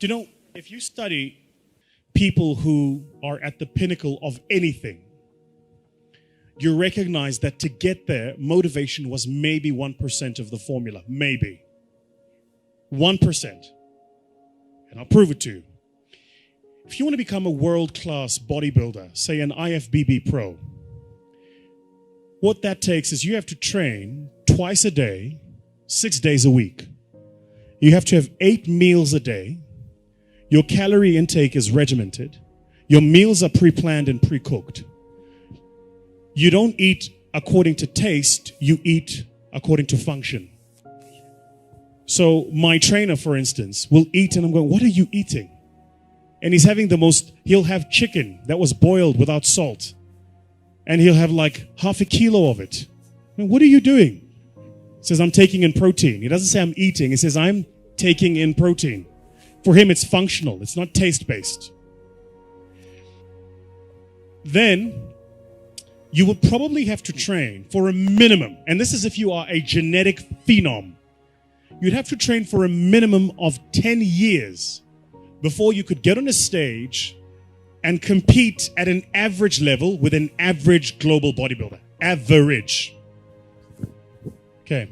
You know, if you study people who are at the pinnacle of anything, you recognize that to get there, motivation was maybe 1% of the formula. Maybe. 1%. And I'll prove it to you. If you want to become a world-class bodybuilder, say an IFBB pro, what that takes is you have to train twice a day, 6 days a week. You have to have 8 meals a day. Your calorie intake is regimented. Your meals are pre-planned and pre-cooked. You don't eat according to taste, you eat according to function. So my trainer, for instance, will eat and I'm going, what are you eating? And he's having he'll have chicken that was boiled without salt. And he'll have like half a kilo of it. I mean, what are you doing? He says, I'm taking in protein. He doesn't say I'm eating. He says, I'm taking in protein. For him, it's functional. It's not taste-based. Then you will probably have to train for a minimum. And this is if you are a genetic phenom. You'd have to train for a minimum of 10 years before you could get on a stage and compete at an average level with an average global bodybuilder. Average. Okay.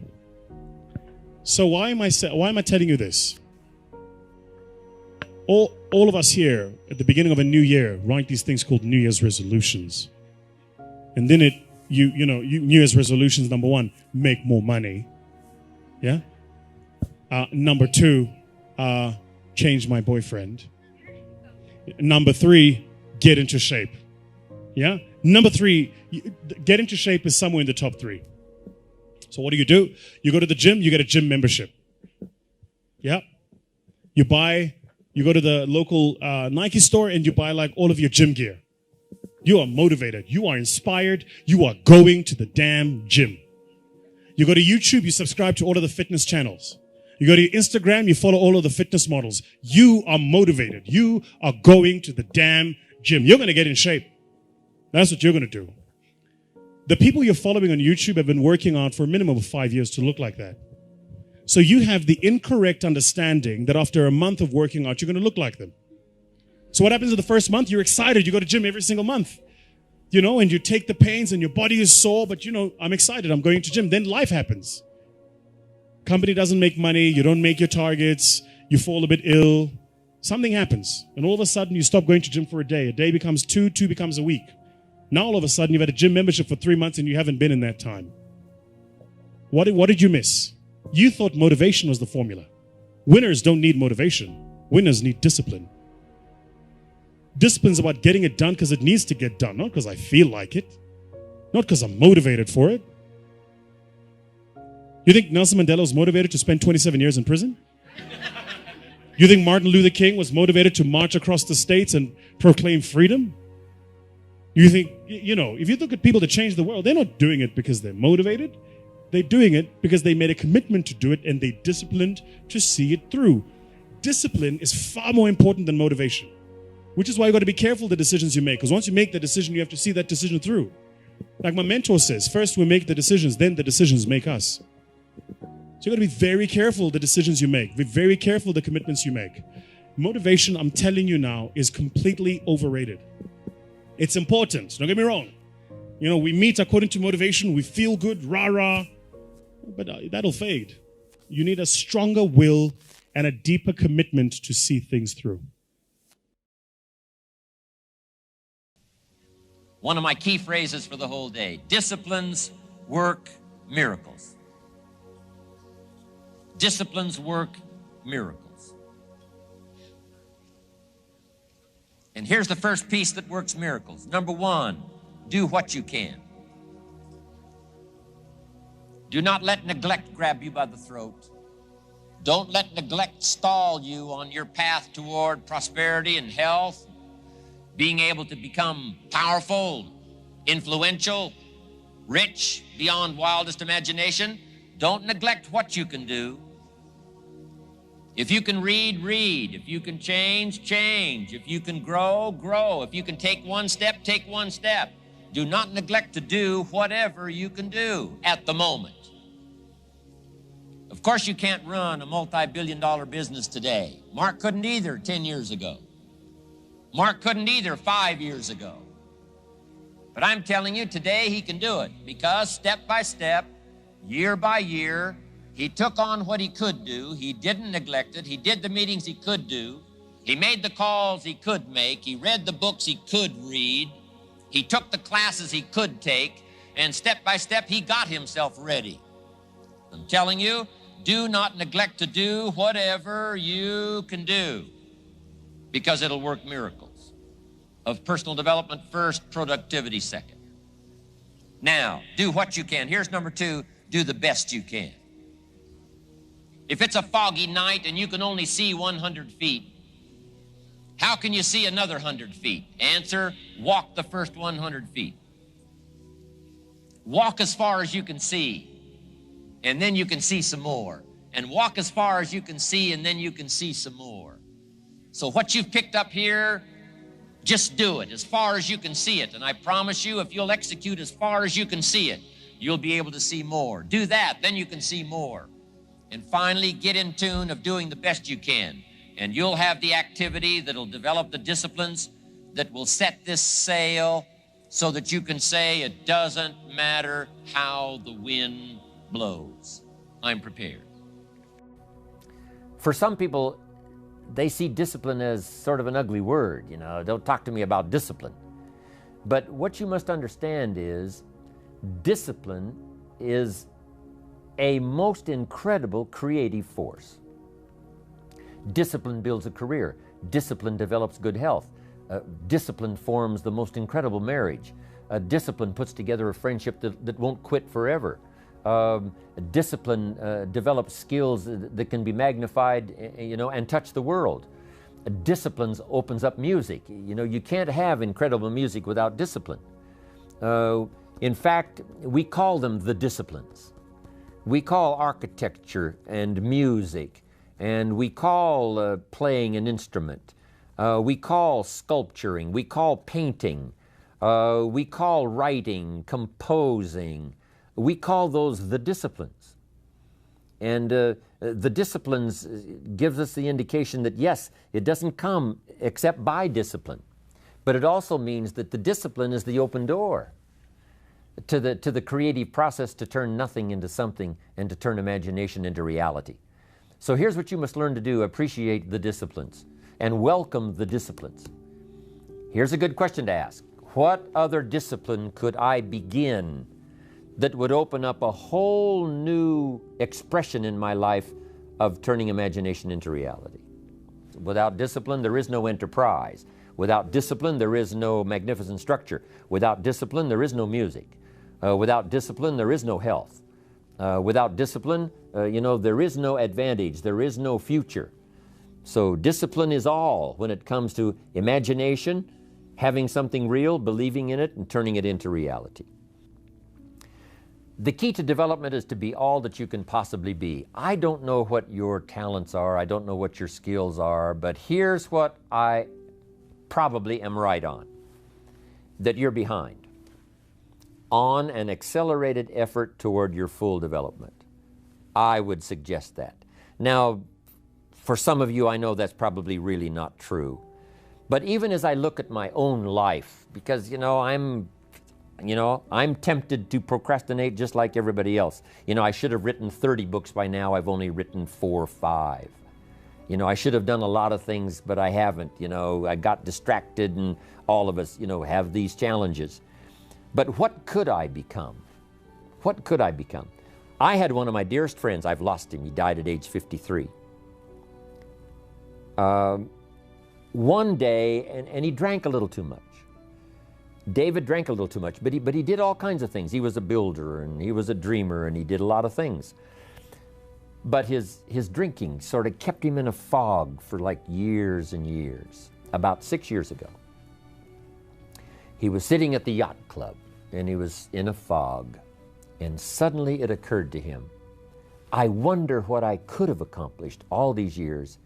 So why am I telling you this? All of us here at the beginning of a new year write these things called New Year's resolutions. And then New Year's resolutions, number 1, make more money. Yeah? Number 2, change my boyfriend. Number 3, get into shape. Yeah? Number 3, get into shape is somewhere in the top 3. So what do? You go to the gym, you get a gym membership. Yeah? You go to the local Nike store and you buy like all of your gym gear. You are motivated. You are inspired. You are going to the damn gym. You go to YouTube, you subscribe to all of the fitness channels. You go to Instagram, you follow all of the fitness models. You are motivated. You are going to the damn gym. You're going to get in shape. That's what you're going to do. The people you're following on YouTube have been working on for a minimum of 5 years to look like that. So you have the incorrect understanding that after a month of working out, you're going to look like them. So what happens in the first month? You're excited. You go to gym every single month. And you take the pains and your body is sore, but I'm excited. I'm going to gym. Then life happens. Company doesn't make money. You don't make your targets. You fall a bit ill. Something happens. And all of a sudden you stop going to gym for a day. A day becomes 2, 2 becomes a week. Now all of a sudden you've had a gym membership for 3 months and you haven't been in that time. What did you miss? You thought motivation was the formula. Winners don't need motivation. Winners need discipline. Discipline's about getting it done because it needs to get done, not because I feel like it, not because I'm motivated for it. You think Nelson Mandela was motivated to spend 27 years in prison? You think Martin Luther King was motivated to march across the states and proclaim freedom? You think, if you look at people that change the world, they're not doing it because they're motivated. They're doing it because they made a commitment to do it and they disciplined to see it through. Discipline is far more important than motivation, which is why you got to be careful the decisions you make. Because once you make the decision, you have to see that decision through. Like my mentor says, first we make the decisions, then the decisions make us. So you got to be very careful the decisions you make. Be very careful the commitments you make. Motivation, I'm telling you now, is completely overrated. It's important. Don't get me wrong. We meet according to motivation. We feel good, rah-rah. But that'll fade. You need a stronger will and a deeper commitment to see things through. One of my key phrases for the whole day: disciplines work miracles. Disciplines work miracles. And here's the first piece that works miracles. Number 1, do what you can. Do not let neglect grab you by the throat. Don't let neglect stall you on your path toward prosperity and health, being able to become powerful, influential, rich beyond wildest imagination. Don't neglect what you can do. If you can read, read. If you can change, change. If you can grow, grow. If you can take one step, take one step. Do not neglect to do whatever you can do at the moment. Of course, you can't run a multi-billion-dollar business today. Mark couldn't either 10 years ago. Mark couldn't either 5 years ago. But I'm telling you, today he can do it because step by step, year by year, he took on what he could do. He didn't neglect it. He did the meetings he could do. He made the calls he could make. He read the books he could read. He took the classes he could take. And step by step, he got himself ready. I'm telling you, do not neglect to do whatever you can do because it'll work miracles. Of personal development first, productivity second. Now, do what you can. Here's number 2, do the best you can. If it's a foggy night and you can only see 100 feet, how can you see another 100 feet? Answer, walk the first 100 feet. Walk as far as you can see, and then you can see some more. And walk as far as you can see, and then you can see some more. So what you've picked up here, just do it as far as you can see it. And I promise you, if you'll execute as far as you can see it, you'll be able to see more. Do that, then you can see more. And finally, get in tune of doing the best you can. And you'll have the activity that'll develop the disciplines that will set this sail so that you can say, it doesn't matter how the wind blows. I'm prepared. For some people, they see discipline as sort of an ugly word. You know, don't talk to me about discipline. But what you must understand is discipline is a most incredible creative force. Discipline builds a career. Discipline develops good health. Discipline forms the most incredible marriage. Discipline puts together a friendship that won't quit forever. Discipline develops skills that can be magnified, and touch the world. Discipline opens up music. You can't have incredible music without discipline. In fact, we call them the disciplines. We call architecture and music, and we call playing an instrument. We call sculpturing. We call painting. We call writing, composing. We call those the disciplines. And the disciplines gives us the indication that, yes, it doesn't come except by discipline. But it also means that the discipline is the open door to the creative process to turn nothing into something and to turn imagination into reality. So here's what you must learn to do. Appreciate the disciplines and welcome the disciplines. Here's a good question to ask. What other discipline could I begin that would open up a whole new expression in my life of turning imagination into reality? Without discipline, there is no enterprise. Without discipline, there is no magnificent structure. Without discipline, there is no music. Without discipline, there is no health. Without discipline, there is no advantage. There is no future. So discipline is all when it comes to imagination, having something real, believing in it, and turning it into reality. The key to development is to be all that you can possibly be. I don't know what your talents are. I don't know what your skills are, but here's what I probably am right on, that you're behind on an accelerated effort toward your full development. I would suggest that. Now, for some of you, I know that's probably really not true. But even as I look at my own life, because, I'm tempted to procrastinate just like everybody else. I should have written 30 books by now. I've only written 4 or 5. I should have done a lot of things, but I haven't. I got distracted, and all of us, have these challenges. But what could I become? What could I become? I had one of my dearest friends. I've lost him. He died at age 53. One day, and he drank a little too much. David drank a little too much, but he did all kinds of things. He was a builder, and he was a dreamer, and he did a lot of things. But his drinking sort of kept him in a fog for like years and years. About 6 years ago, he was sitting at the yacht club, and he was in a fog, and suddenly it occurred to him, I wonder what I could have accomplished all these years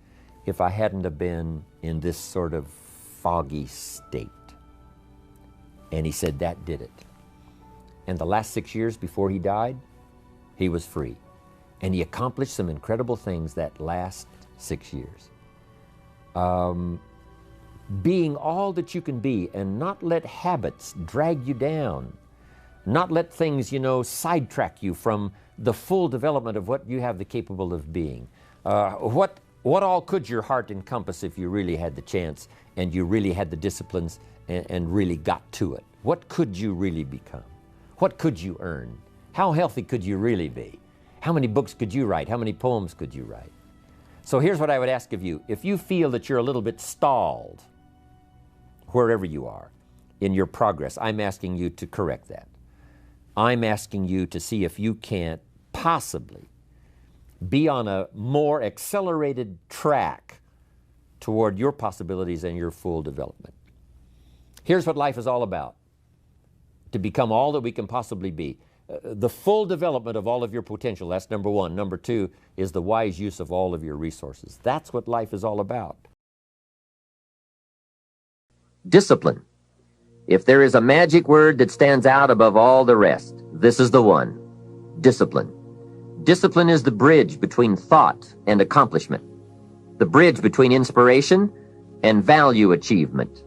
if I hadn't have been in this sort of foggy state. And he said that did it. And the last 6 years before he died, he was free. And he accomplished some incredible things that last 6 years. Being all that you can be and not let habits drag you down. Not let things, sidetrack you from the full development of what you have the capable of being. What all could your heart encompass if you really had the chance and you really had the disciplines and really got to it? What could you really become? What could you earn? How healthy could you really be? How many books could you write? How many poems could you write? So here's what I would ask of you. If you feel that you're a little bit stalled, wherever you are in your progress, I'm asking you to correct that. I'm asking you to see if you can't possibly be on a more accelerated track toward your possibilities and your full development. Here's what life is all about: to become all that we can possibly be. The full development of all of your potential, that's number one. Number two is the wise use of all of your resources. That's what life is all about. Discipline. If there is a magic word that stands out above all the rest, this is the one: discipline. Discipline is the bridge between thought and accomplishment, the bridge between inspiration and value achievement,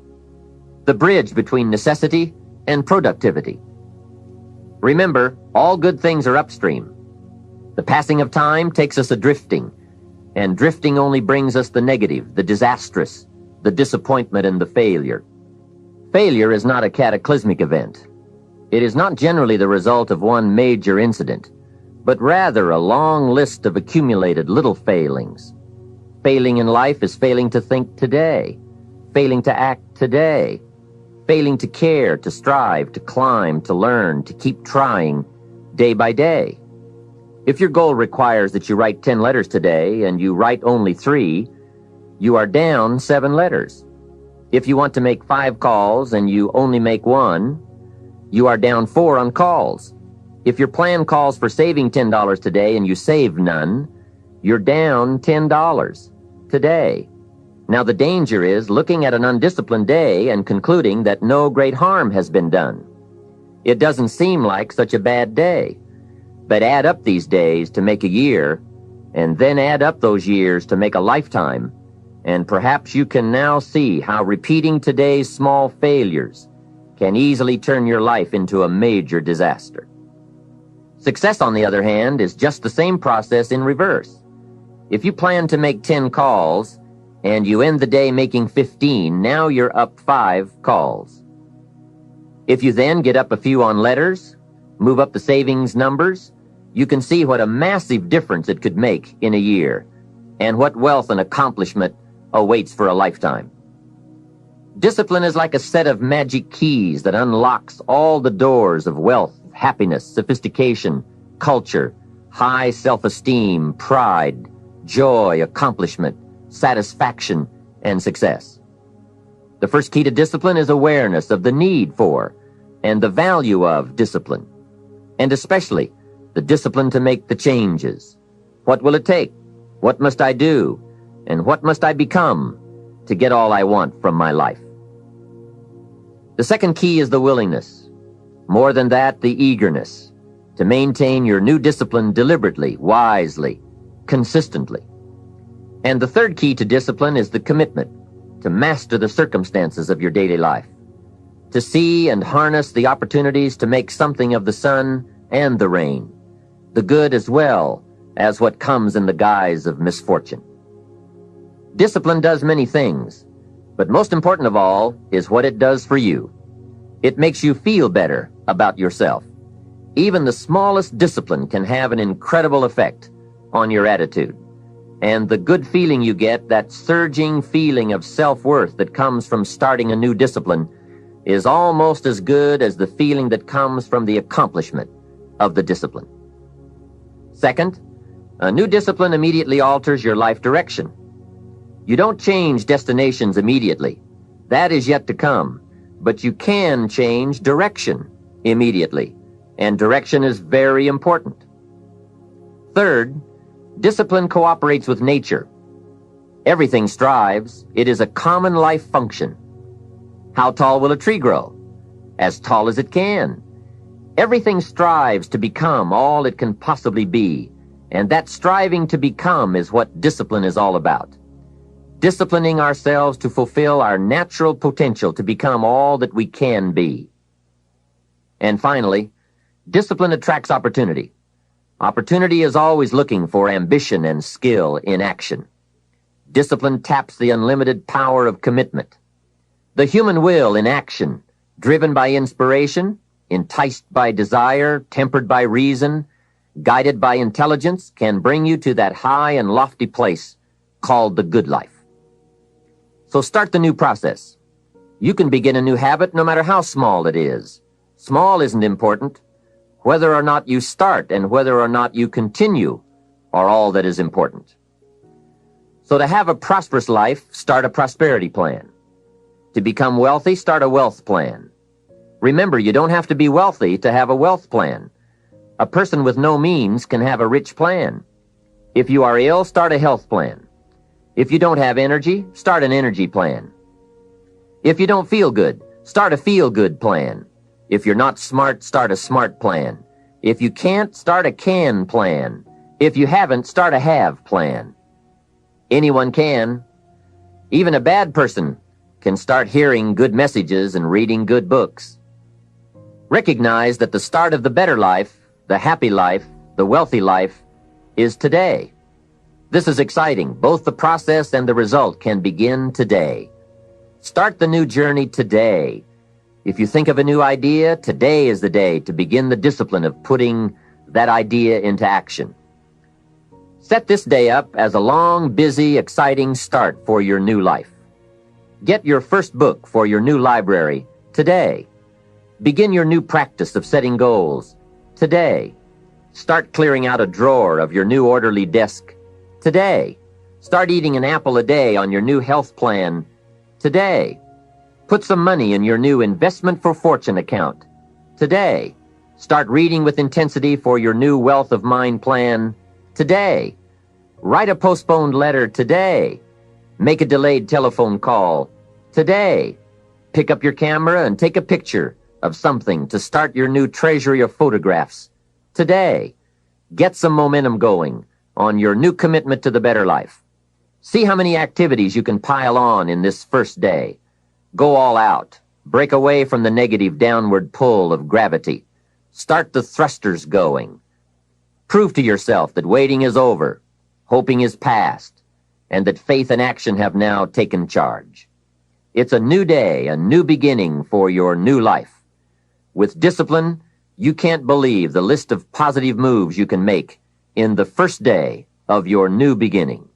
the bridge between necessity and productivity. Remember, all good things are upstream. The passing of time takes us adrifting, and drifting only brings us the negative, the disastrous, the disappointment, and the failure. Failure is not a cataclysmic event. It is not generally the result of one major incident, but rather a long list of accumulated little failings. Failing in life is failing to think today, failing to act today, failing to care, to strive, to climb, to learn, to keep trying day by day. If your goal requires that you write 10 letters today and you write only 3, you are down 7 letters. If you want to make 5 calls and you only make 1, you are down 4 on calls. If your plan calls for saving $10 today and you save none, you're down $10 today. Now the danger is looking at an undisciplined day and concluding that no great harm has been done. It doesn't seem like such a bad day. But add up these days to make a year, and then add up those years to make a lifetime, and perhaps you can now see how repeating today's small failures can easily turn your life into a major disaster. Success, on the other hand, is just the same process in reverse. If you plan to make 10 calls, and you end the day making 15, now you're up 5 calls. If you then get up a few on letters, move up the savings numbers, you can see what a massive difference it could make in a year, and what wealth and accomplishment awaits for a lifetime. Discipline is like a set of magic keys that unlocks all the doors of wealth, happiness, sophistication, culture, high self-esteem, pride, joy, accomplishment, satisfaction, and success. The first key to discipline is awareness of the need for and the value of discipline, and especially the discipline to make the changes. What will it take? What must I do? And what must I become to get all I want from my life? The second key is the willingness. More than that, the eagerness to maintain your new discipline deliberately, wisely, consistently. And the third key to discipline is the commitment to master the circumstances of your daily life, to see and harness the opportunities to make something of the sun and the rain, the good as well as what comes in the guise of misfortune. Discipline does many things, but most important of all is what it does for you. It makes you feel better about yourself. Even the smallest discipline can have an incredible effect on your attitude. And the good feeling you get, that surging feeling of self-worth that comes from starting a new discipline, is almost as good as the feeling that comes from the accomplishment of the discipline. Second, a new discipline immediately alters your life direction. You don't change destinations immediately. That is yet to come. But you can change direction immediately. And direction is very important. Third, discipline cooperates with nature. Everything strives. It is a common life function. How tall will a tree grow? As tall as it can. Everything strives to become all it can possibly be, And that striving to become is what discipline is all about. Disciplining ourselves to fulfill our natural potential to become all that we can be. And finally, discipline attracts opportunity. Opportunity is always looking for ambition and skill in action. Discipline taps the unlimited power of commitment. The human will in action, driven by inspiration, enticed by desire, tempered by reason, guided by intelligence, can bring you to that high and lofty place called the good life. So start the new process. You can begin a new habit no matter how small it is. Small isn't important. Whether or not you start and whether or not you continue are all that is important. So to have a prosperous life, start a prosperity plan. To become wealthy, start a wealth plan. Remember, you don't have to be wealthy to have a wealth plan. A person with no means can have a rich plan. If you are ill, start a health plan. If you don't have energy, start an energy plan. If you don't feel good, start a feel-good plan. If you're not smart, start a smart plan. If you can't, start a can plan. If you haven't, start a have plan. Anyone can. Even a bad person can start hearing good messages and reading good books. Recognize that the start of the better life, the happy life, the wealthy life, is today. This is exciting. Both the process and the result can begin today. Start the new journey today. If you think of a new idea, today is the day to begin the discipline of putting that idea into action. Set this day up as a long, busy, exciting start for your new life. Get your first book for your new library today. Begin your new practice of setting goals today. Start clearing out a drawer of your new orderly desk today. Start eating an apple a day on your new health plan today. Put some money in your new investment for fortune account today. Start reading with intensity for your new wealth of mind plan today. Write a postponed letter today. Make a delayed telephone call today. Pick up your camera and take a picture of something to start your new treasury of photographs today. Get some momentum going on your new commitment to the better life. See how many activities you can pile on in this first day. Go all out. Break away from the negative downward pull of gravity. Start the thrusters going. Prove to yourself that waiting is over, hoping is past, and that faith and action have now taken charge. It's a new day, a new beginning for your new life. With discipline, you can't believe the list of positive moves you can make in the first day of your new beginning.